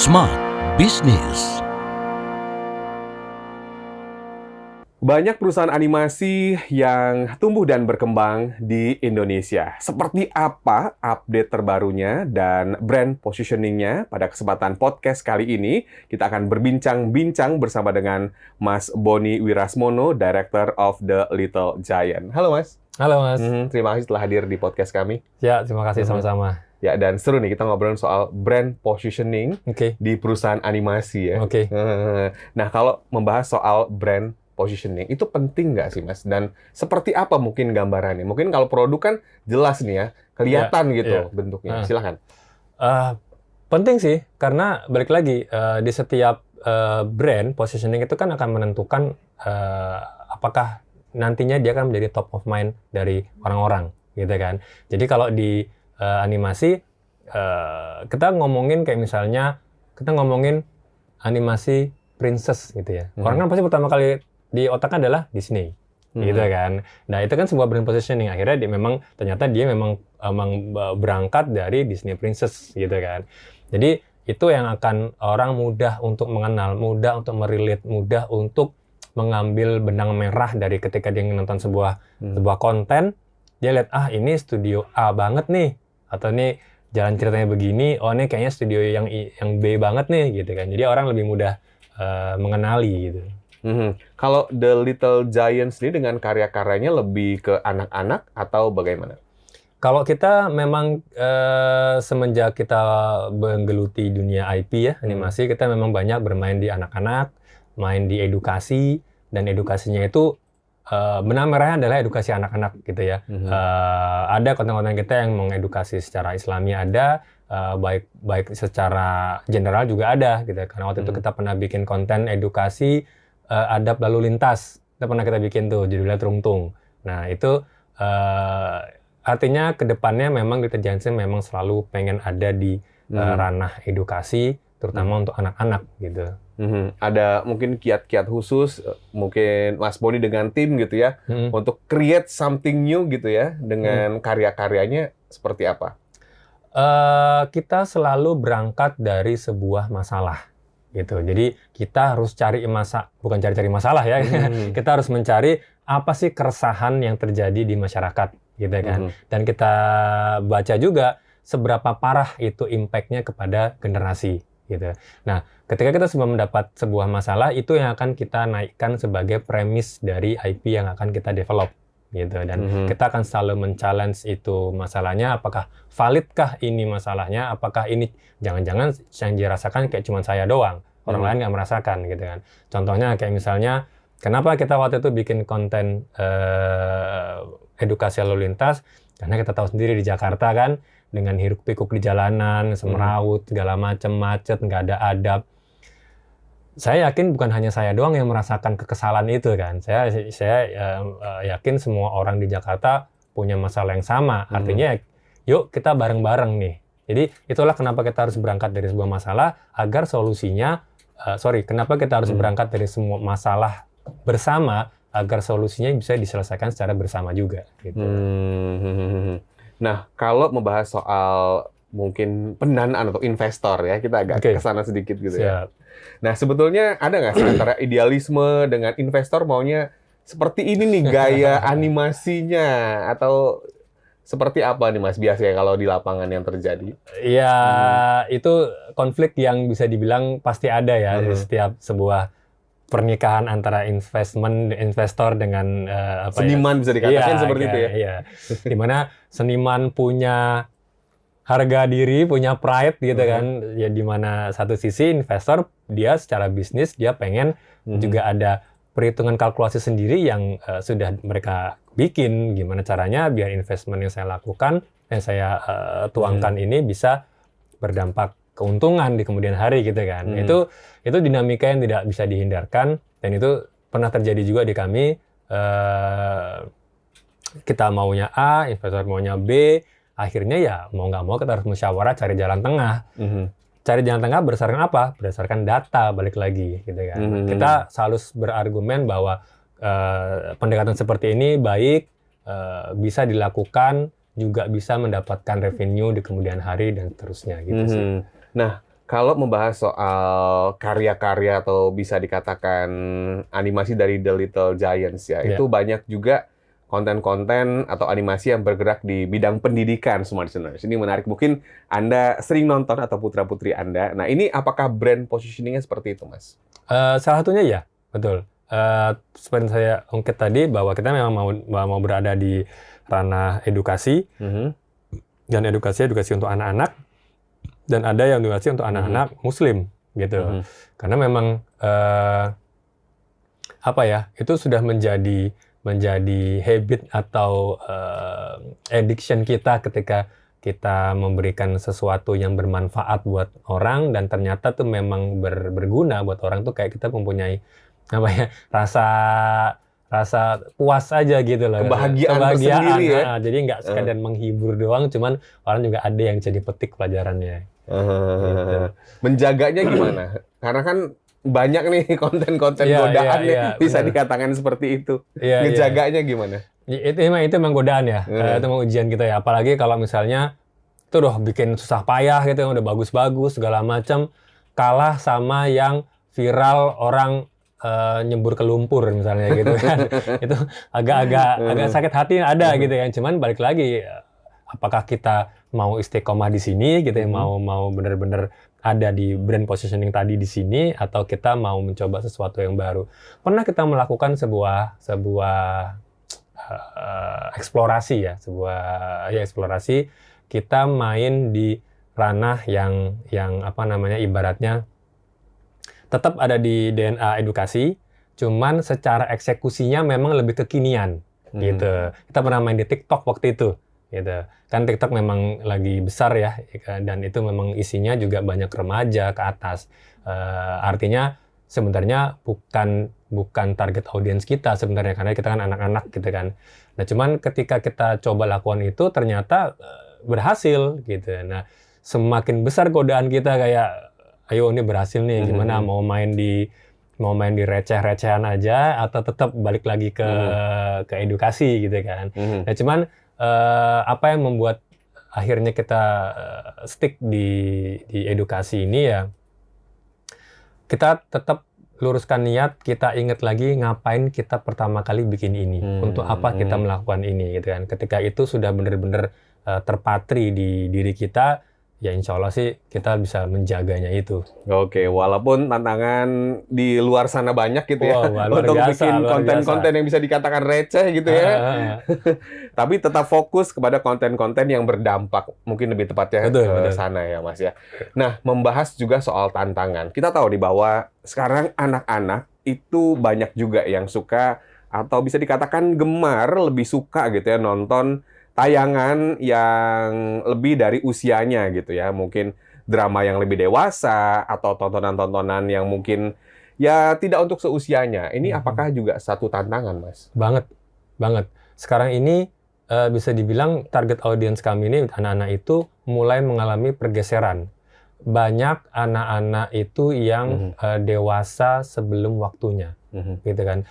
Smart Business. Banyak perusahaan animasi yang tumbuh dan berkembang di Indonesia. Seperti apa update terbarunya dan brand positioning-nya? Pada kesempatan podcast kali ini, kita akan berbincang-bincang bersama dengan Mas Boni Wirasmono, Director of The Little Giant. Halo Mas. Halo Mas. Terima kasih telah hadir di podcast kami. Ya, terima kasih sama-sama. Ya, dan seru nih kita ngobrolin soal brand positioning Oke. di perusahaan animasi ya. Oke. Nah, kalau membahas soal brand positioning, itu penting nggak sih, Mas? Dan seperti apa mungkin gambarannya? Mungkin kalau produk kan jelas nih ya, kelihatan gitu bentuknya. Silakan. Penting sih, karena balik lagi, di setiap brand positioning itu kan akan menentukan apakah nantinya dia akan menjadi top of mind dari orang-orang, gitu kan. Jadi kalau di animasi, kita ngomongin kayak misalnya, kita ngomongin animasi princess gitu ya. Orang kan pasti pertama kali di otaknya adalah Disney, gitu kan. Nah itu kan sebuah brand positioning. Akhirnya ternyata dia memang berangkat dari Disney princess, gitu kan. Jadi itu yang akan orang mudah untuk mengenal, mudah untuk merelate, mudah untuk mengambil benang merah dari ketika dia nonton sebuah konten. Dia lihat, ini studio A banget nih, atau nih jalan ceritanya begini, ini kayaknya studio yang B banget nih, gitu kan. Jadi orang lebih mudah mengenali gitu. Kalau The Little Giant sendiri dengan karya-karyanya lebih ke anak-anak atau bagaimana? Kalau kita memang semenjak kita menggeluti dunia IP ya, animasi, kita memang banyak bermain di anak-anak, main di edukasi, dan edukasinya itu benang merahnya adalah edukasi anak-anak gitu ya. Ada konten-konten kita yang mengedukasi secara Islami, ada baik secara general juga ada gitu. Karena waktu itu kita pernah bikin konten edukasi adab lalu lintas. Itu pernah kita bikin tuh judulnya Trungtung. Nah, itu artinya kedepannya memang Little Giant memang selalu pengen ada di ranah edukasi, terutama untuk anak-anak gitu. Ada mungkin kiat-kiat khusus, mungkin Mas Boni dengan tim gitu ya, untuk create something new gitu ya, dengan karya-karyanya seperti apa? Kita selalu berangkat dari sebuah masalah gitu. Jadi kita harus bukan cari-cari masalah ya. Kita harus mencari apa sih keresahan yang terjadi di masyarakat gitu kan. Dan kita baca juga seberapa parah itu impact-nya kepada generasi gitu. Nah, ketika kita sudah mendapat sebuah masalah, itu yang akan kita naikkan sebagai premis dari IP yang akan kita develop gitu. Dan kita akan selalu men-challenge itu masalahnya, apakah validkah ini masalahnya, apakah ini jangan-jangan yang dirasakan kayak cuma saya doang, orang lain nggak merasakan gitu kan. Contohnya kayak misalnya, kenapa kita waktu itu bikin konten edukasi lalu lintas, karena kita tahu sendiri di Jakarta kan, dengan hiruk pikuk di jalanan, semeraut, segala macam, macet, nggak ada adab. Saya yakin bukan hanya saya doang yang merasakan kekesalan itu kan. Saya yakin semua orang di Jakarta punya masalah yang sama. Artinya, yuk kita bareng-bareng nih. Jadi itulah kenapa kita harus berangkat dari sebuah masalah agar solusinya, kenapa kita harus berangkat dari semua masalah bersama agar solusinya bisa diselesaikan secara bersama juga. Gitu. Nah, kalau membahas soal mungkin pendanaan atau investor ya, kita agak ke sana sedikit gitu ya. Nah, sebetulnya ada nggak sih antara idealisme dengan investor maunya seperti ini nih gaya animasinya, atau seperti apa nih Mas biasanya kalau di lapangan yang terjadi? Ya, itu konflik yang bisa dibilang pasti ada ya di setiap sebuah pernikahan antara investor dengan seniman bisa dikatakan seperti itu ya. Iya. Dimana seniman punya harga diri, punya pride gitu kan. Ya dimana satu sisi investor dia secara bisnis dia pengen juga ada perhitungan kalkulasi sendiri yang sudah mereka bikin. Gimana caranya biar investment yang saya lakukan, yang saya tuangkan ini bisa berdampak keuntungan di kemudian hari gitu kan. Itu dinamika yang tidak bisa dihindarkan, dan itu pernah terjadi juga di kami. Kita maunya A, investor maunya B, akhirnya ya mau nggak mau kita harus musyawarah cari jalan tengah. Cari jalan tengah berdasarkan apa? Berdasarkan data, balik lagi gitu kan. Kita selalu berargumen bahwa pendekatan seperti ini baik, bisa dilakukan, juga bisa mendapatkan revenue di kemudian hari dan seterusnya gitu sih. Nah, Kalau membahas soal karya-karya atau bisa dikatakan animasi dari The Little Giants ya, Iya. itu banyak juga konten-konten atau animasi yang bergerak di bidang pendidikan, Smart Listeners. Ini menarik, mungkin Anda sering nonton atau putra-putri Anda. Nah, ini apakah brand positioning-nya seperti itu, Mas? Salah satunya ya, betul. Seperti saya ungkit tadi bahwa kita memang mau berada di ranah edukasi, dan edukasi untuk anak-anak, dan ada yang edukasi untuk anak-anak Muslim gitu. Karena memang itu sudah menjadi habit atau addiction kita ketika kita memberikan sesuatu yang bermanfaat buat orang dan ternyata tuh memang berguna buat orang tuh, kayak kita mempunyai rasa puas aja gitu loh. Kebahagiaan tersendiri ya. Jadi nggak sekadar menghibur doang, cuman orang juga ada yang jadi petik pelajarannya. Gitu. Menjaganya gimana? Karena kan banyak nih konten-konten godaan bisa benar. dikatakan seperti itu. Iya, Ngejaganya gimana? Itu emang godaan ya. Itu emang ujian kita ya. Apalagi kalau misalnya itu udah bikin susah payah gitu, yang udah bagus-bagus segala macam, kalah sama yang viral orang nyebur ke lumpur misalnya gitu kan. Itu agak sakit hati ada gitu kan. Cuman balik lagi, apakah kita mau istiqomah di sini gitu ya, mau benar-benar ada di brand positioning tadi di sini, atau kita mau mencoba sesuatu yang baru. Pernah kita melakukan sebuah eksplorasi ya, eksplorasi. Kita main di ranah yang ibaratnya tetap ada di DNA edukasi, cuman secara eksekusinya memang lebih kekinian gitu. Kita pernah main di TikTok waktu itu gitu. Kan TikTok memang lagi besar ya, dan itu memang isinya juga banyak remaja ke atas. Artinya sebenarnya bukan target audiens kita sebenarnya, karena kita kan anak-anak gitu kan. Nah, cuman ketika kita coba lakukan itu ternyata berhasil gitu. Nah, semakin besar godaan kita, kayak ayo ini berhasil nih, gimana mau main di receh-recehan aja atau tetap balik lagi ke edukasi gitu kan. Nah, cuman apa yang membuat akhirnya kita stick di edukasi ini ya, kita tetap luruskan niat, kita ingat lagi ngapain kita pertama kali bikin ini, untuk apa kita melakukan ini gitu kan. Ketika itu sudah benar-benar terpatri di diri kita, ya insya Allah sih kita bisa menjaganya itu. Oke, walaupun tantangan di luar sana banyak gitu ya, untuk bikin konten-konten yang bisa dikatakan receh gitu ya. Tapi tetap fokus kepada konten-konten yang berdampak, mungkin lebih tepatnya ke sana ya Mas ya. Nah, membahas juga soal tantangan. Kita tahu nih bahwa sekarang anak-anak itu banyak juga yang suka atau bisa dikatakan gemar, lebih suka gitu ya nonton tayangan yang lebih dari usianya gitu ya. Mungkin drama yang lebih dewasa atau tontonan-tontonan yang mungkin ya tidak untuk seusianya. Ini apakah juga satu tantangan, Mas? Banget. Sekarang ini bisa dibilang target audiens kami ini, anak-anak itu mulai mengalami pergeseran. Banyak anak-anak itu yang dewasa sebelum waktunya, gitu kan.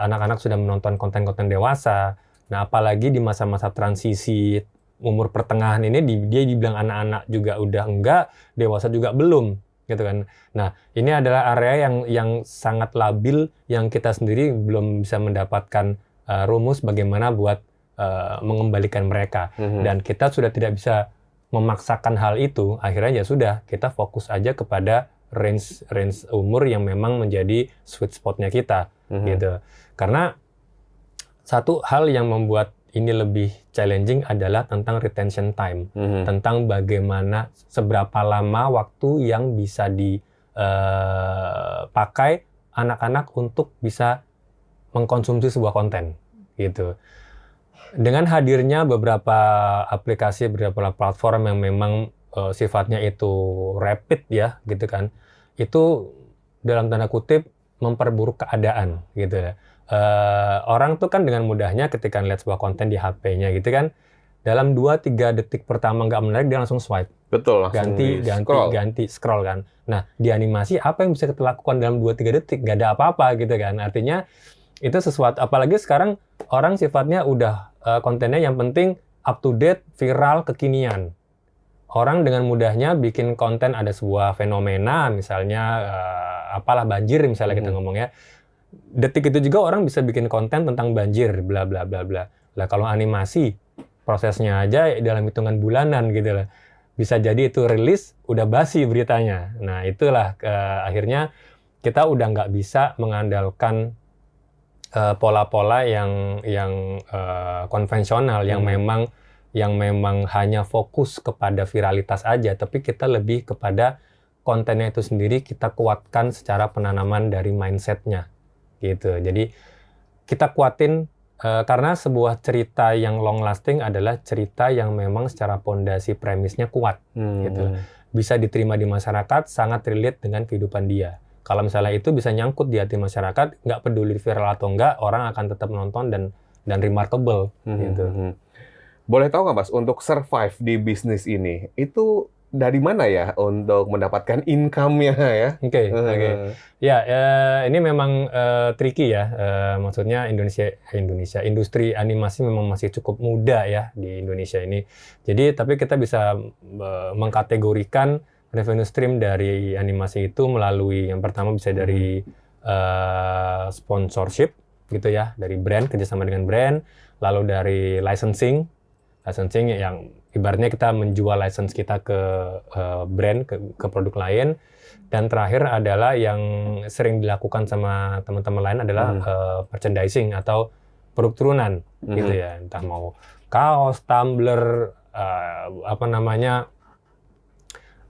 Anak-anak sudah menonton konten-konten dewasa. Nah, apalagi di masa-masa transisi umur pertengahan ini, dia dibilang anak-anak juga udah enggak, dewasa juga belum, gitu kan. Nah, ini adalah area yang sangat labil, yang kita sendiri belum bisa mendapatkan rumus bagaimana buat mengembalikan mereka. Dan kita sudah tidak bisa memaksakan hal itu, akhirnya ya sudah, kita fokus aja kepada range umur yang memang menjadi sweet spot-nya kita, gitu. Karena satu hal yang membuat ini lebih challenging adalah tentang retention time, tentang bagaimana seberapa lama waktu yang bisa dipakai anak-anak untuk bisa mengkonsumsi sebuah konten, gitu. Dengan hadirnya beberapa aplikasi, beberapa platform yang memang sifatnya itu rapid ya, gitu kan, itu dalam tanda kutip memperburuk keadaan, gitu ya. Orang tuh kan dengan mudahnya ketika lihat sebuah konten di HP-nya gitu kan, dalam 2-3 detik pertama nggak menarik, dia langsung swipe. Betul, langsung ganti scroll kan. Nah, di animasi apa yang bisa kita lakukan dalam 2-3 detik? Nggak ada apa-apa gitu kan. Artinya itu sesuatu, apalagi sekarang orang sifatnya udah kontennya yang penting up to date, viral, kekinian. orang dengan mudahnya bikin konten ada sebuah fenomena, misalnya apalah banjir misalnya kita ngomong ya. Detik itu juga orang bisa bikin konten tentang banjir, bla bla bla bla. Lah kalau animasi, prosesnya aja dalam hitungan bulanan gitu lah. Bisa jadi itu rilis, udah basi beritanya. Nah itulah akhirnya kita udah nggak bisa mengandalkan pola-pola yang konvensional, yang memang hanya fokus kepada viralitas aja, tapi kita lebih kepada kontennya itu sendiri kita kuatkan secara penanaman dari mindsetnya. Gitu. Jadi kita kuatin karena sebuah cerita yang long lasting adalah cerita yang memang secara pondasi premisnya kuat, gitu. Bisa diterima di masyarakat, sangat relate dengan kehidupan dia. Kalau misalnya itu bisa nyangkut di hati masyarakat, nggak peduli viral atau enggak, orang akan tetap nonton dan remarkable, gitu. Boleh tahu nggak Mas, untuk survive di bisnis ini itu dari mana ya untuk mendapatkan income-nya ya? Oke. Ya, ini memang tricky ya. Maksudnya industri animasi memang masih cukup muda ya di Indonesia ini. Jadi, tapi kita bisa mengkategorikan revenue stream dari animasi itu melalui yang pertama bisa dari sponsorship gitu ya, dari brand, kerjasama dengan brand, lalu dari licensing yang ibaratnya kita menjual license kita ke brand, ke produk lain. Dan terakhir adalah yang sering dilakukan sama teman-teman lain adalah merchandising atau produk turunan gitu ya. Entah mau kaos, tumbler,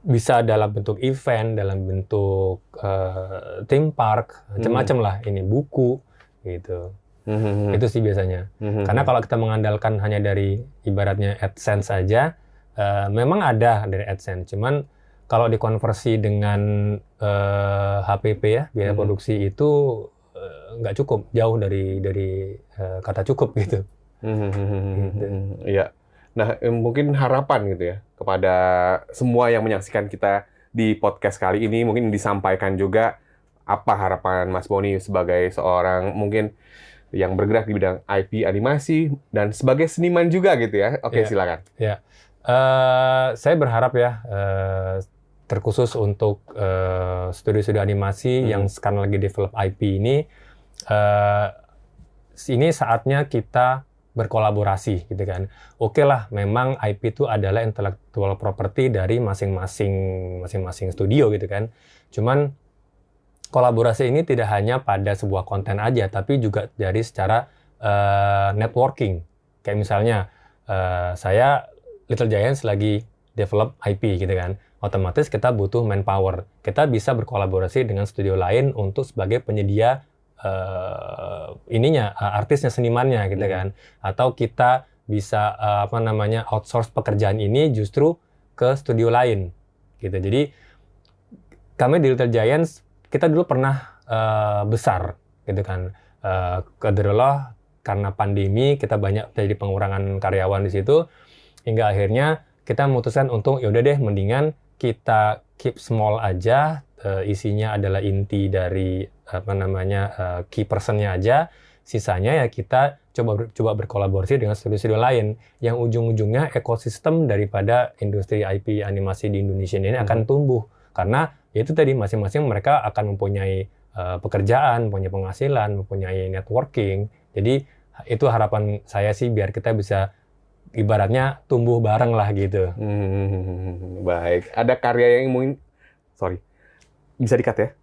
bisa dalam bentuk event, dalam bentuk theme park, macam-macam lah. Ini buku gitu. Itu sih biasanya. Karena kalau kita mengandalkan hanya dari ibaratnya AdSense saja, memang ada dari AdSense. Cuman kalau dikonversi dengan HPP ya, biaya produksi itu nggak cukup, jauh dari kata cukup gitu. Iya. Nah, mungkin harapan gitu ya kepada semua yang menyaksikan kita di podcast kali ini, mungkin disampaikan juga apa harapan Mas Boni sebagai seorang mungkin yang bergerak di bidang IP animasi dan sebagai seniman juga gitu ya. Oke, silakan. Ya, saya berharap ya terkhusus untuk studio-studio animasi yang sekarang lagi develop IP ini saatnya kita berkolaborasi gitu kan. Oke lah, memang IP itu adalah intellectual property dari masing-masing studio gitu kan. Cuman kolaborasi ini tidak hanya pada sebuah konten aja, tapi juga dari secara networking. Kayak misalnya, saya Little Giants lagi develop IP gitu kan. Otomatis kita butuh manpower. Kita bisa berkolaborasi dengan studio lain untuk sebagai penyedia artisnya, senimannya gitu kan. Atau kita bisa outsource pekerjaan ini justru ke studio lain gitu. Jadi kami di Little Giants kita dulu pernah besar gitu kan. Qadarullah karena pandemi kita banyak terjadi pengurangan karyawan di situ hingga akhirnya kita memutuskan untuk yaudah deh mendingan kita keep small aja, isinya adalah inti dari key personnya aja, sisanya ya kita coba berkolaborasi dengan studio-studio lain yang ujung-ujungnya ekosistem daripada industri IP animasi di Indonesia ini akan tumbuh karena itu tadi masing-masing mereka akan mempunyai pekerjaan, mempunyai penghasilan, mempunyai networking. Jadi itu harapan saya sih biar kita bisa ibaratnya tumbuh bareng lah gitu. Baik. Ada karya yang mungkin, bisa di-cut ya?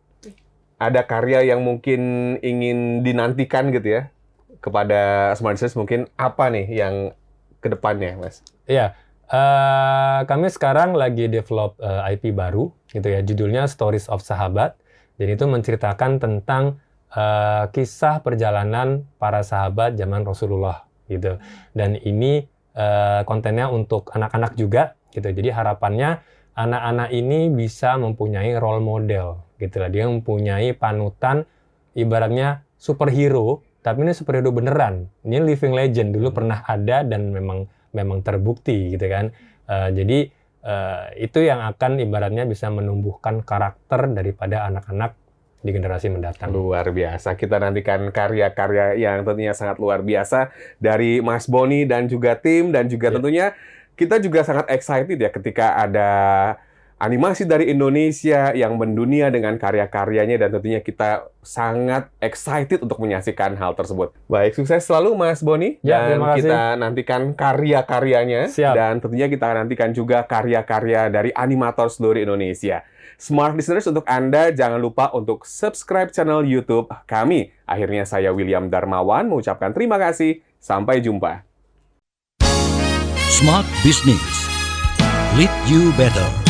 Ada karya yang mungkin ingin dinantikan gitu ya kepada Smart Series, mungkin apa nih yang kedepannya, Mas? Iya. Kami sekarang lagi develop IP baru gitu ya, judulnya Stories of Sahabat. Jadi itu menceritakan tentang kisah perjalanan para sahabat zaman Rasulullah gitu. Dan ini kontennya untuk anak-anak juga gitu. Jadi harapannya anak-anak ini bisa mempunyai role model gitu lah. Dia mempunyai panutan ibaratnya superhero, tapi ini superhero beneran. Ini living legend, dulu pernah ada dan memang terbukti gitu kan. Jadi itu yang akan ibaratnya bisa menumbuhkan karakter daripada anak-anak di generasi mendatang. Luar biasa. Kita nantikan karya-karya yang tentunya sangat luar biasa dari Mas Boni dan juga tim, dan juga tentunya Kita juga sangat excited ya ketika ada animasi dari Indonesia yang mendunia dengan karya-karyanya dan tentunya kita sangat excited untuk menyaksikan hal tersebut. Baik, sukses selalu Mas Boni Ya, dan terima kasih. kita nantikan karya-karyanya Siap. dan tentunya kita nantikan juga karya-karya dari animator seluruh Indonesia. Smart listeners, untuk Anda jangan lupa untuk subscribe channel YouTube kami. Akhirnya saya William Darmawan mengucapkan terima kasih. Sampai jumpa. Smart Business. Lead you better.